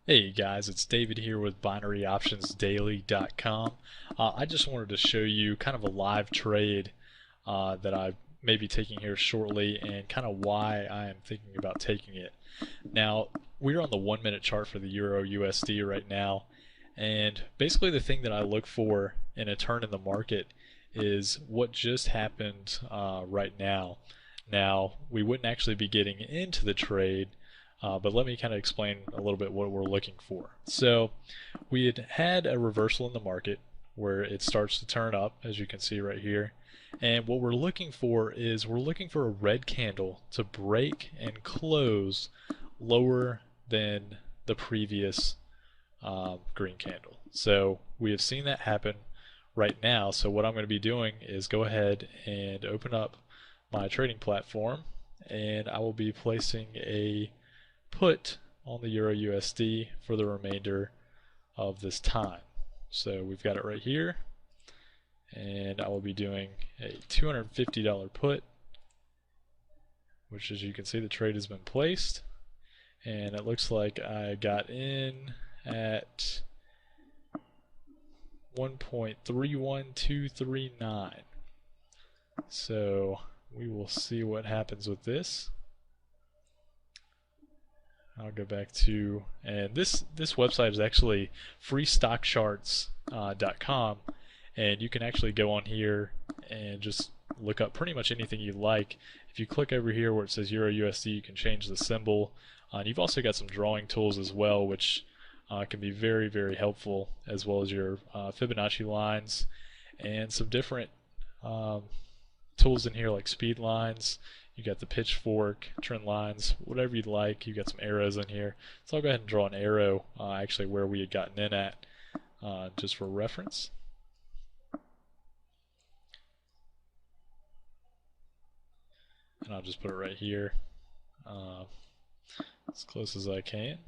Hey guys, it's David here with BinaryOptionsDaily.com. I just wanted to show you kind of a live trade that I may be taking here shortly and kind of why I am thinking about taking it. Now, we're on the 1 minute chart for the Euro USD right now, and basically the thing that I look for in a turn in the market is what just happened right now. Now, we wouldn't actually be getting into the trade, but let me kind of explain a little bit what we're looking for. So we had a reversal in the market where it starts to turn up, as you can see right here. And what we're looking for is we're looking for a red candle to break and close lower than the previous green candle. So we have seen that happen right now. So what I'm going to be doing is go ahead and open up my trading platform, and I will be placing a put on the Euro USD for the remainder of this time. So we've got it right here, and I will be doing a $250 put, which, as you can see, the trade has been placed, and it looks like I got in at 1.31239. So we will see what happens with this. I'll go back to, and this website is actually freestockcharts.com, and you can actually go on here and just look up pretty much anything you like. If you click over here where it says Euro USD, you can change the symbol. And you've also got some drawing tools as well, which can be very, very helpful, as well as your Fibonacci lines and some different tools in here like speed lines. You got the pitchfork, trend lines, whatever you'd like. You got some arrows in here. So I'll go ahead and draw an arrow actually where we had gotten in at, just for reference. And I'll just put it right here, as close as I can.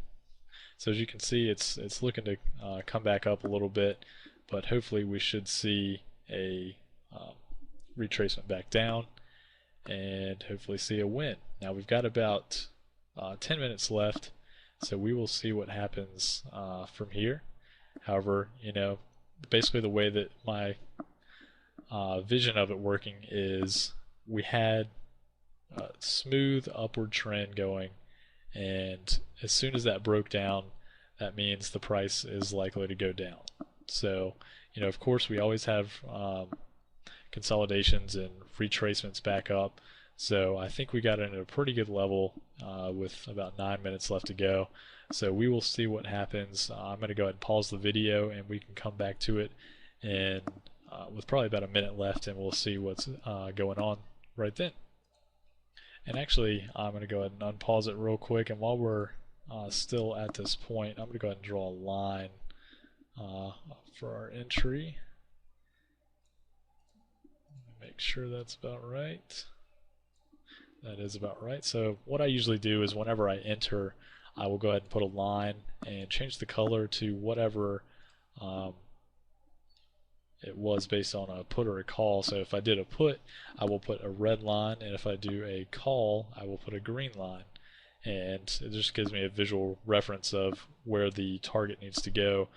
So as you can see, it's looking to come back up a little bit, but hopefully we should see a retracement back down, and hopefully see a win. Now we've got about 10 minutes left, so we will see what happens from here. However, basically the way that my vision of it working is we had a smooth upward trend going, and as soon as that broke down, that means the price is likely to go down. So, of course, we always have consolidations and retracements back up. So I think we got in at a pretty good level with about 9 minutes left to go. So we will see what happens. I'm going to go ahead and pause the video, and we can come back to it and with probably about a minute left, and we'll see what's going on right then. And actually, I'm going to go ahead and unpause it real quick, and while we're still at this point, I'm going to go ahead and draw a line for our entry. Make sure that's about right. That is about right. So what I usually do is whenever I enter, I will go ahead and put a line and change the color to whatever it was based on a put or a call. So if I did a put, I will put a red line, and if I do a call, I will put a green line. And it just gives me a visual reference of where the target needs to go,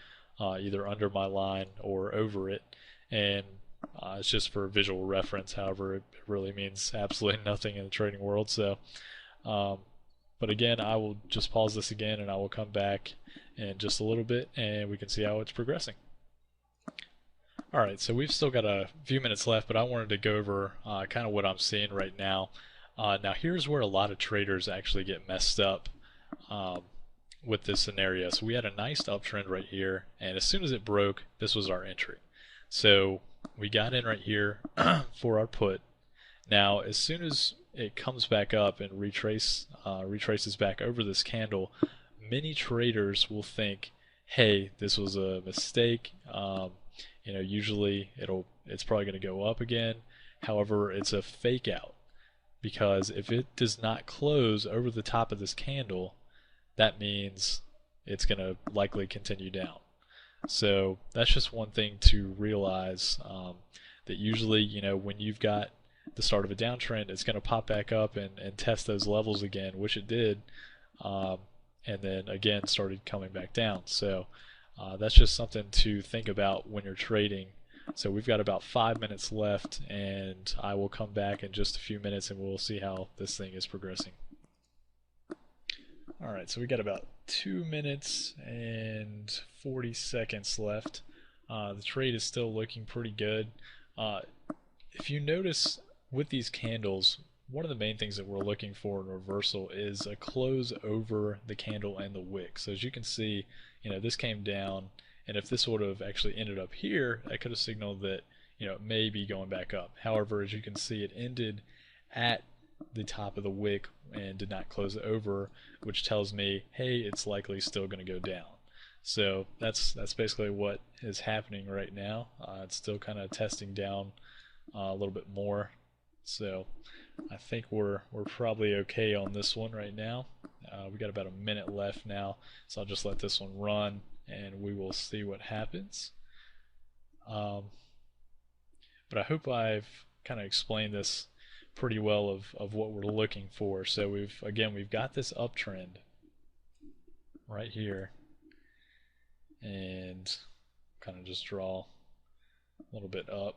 either under my line or over it. And it's just for visual reference. However, it really means absolutely nothing in the trading world. So, but again, I will just pause this again, and I will come back in just a little bit, and we can see how it's progressing. Alright, so we've still got a few minutes left, but I wanted to go over kind of what I'm seeing right now. Now here's where a lot of traders actually get messed up with this scenario. So we had a nice uptrend right here, and as soon as it broke, this was our entry. So we got in right here for our put. Now as soon as it comes back up and retraces back over this candle, many traders will think, hey, this was a mistake. Usually it's probably going to go up again. However, it's a fake out, because if it does not close over the top of this candle, that means it's going to likely continue down. So that's just one thing to realize, that usually, when you've got the start of a downtrend, it's going to pop back up and test those levels again, which it did. and then again started coming back down. So that's just something to think about when you're trading. So we've got about 5 minutes left, and I will come back in just a few minutes and we'll see how this thing is progressing. Alright, so we got about 2 minutes and 40 seconds left. The trade is still looking pretty good. If you notice with these candles, one of the main things that we're looking for in reversal is a close over the candle and the wick. So as you can see, this came down, and if this would have actually ended up here, that could have signaled that it may be going back up. However, as you can see, it ended at the top of the wick and did not close over, which tells me, hey, it's likely still going to go down. So that's basically what is happening right now. It's still kind of testing down a little bit more. So I think we're probably okay on this one right now. We got about a minute left now, so I'll just let this one run and we will see what happens. But I hope I've kind of explained this pretty well of what we're looking for. So we've got this uptrend right here, and kind of just draw a little bit up.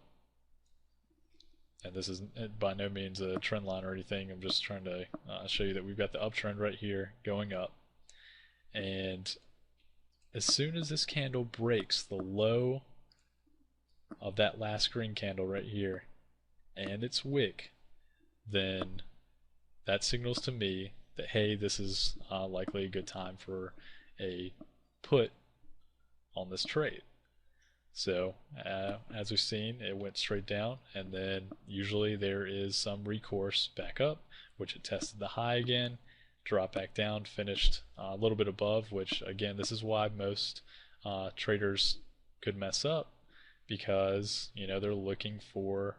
And this is by no means a trend line or anything. I'm just trying to show you that we've got the uptrend right here going up. And as soon as this candle breaks the low of that last green candle right here and its wick, then that signals to me that, hey, this is likely a good time for a put on this trade. So as we've seen, it went straight down, and then usually there is some recourse back up, which it tested the high again, dropped back down, finished a little bit above, which again, this is why most traders could mess up, because they're looking for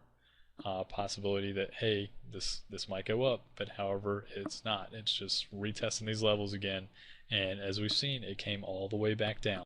possibility that, hey, this might go up, but however it's not. It's just retesting these levels again, and as we've seen, it came all the way back down.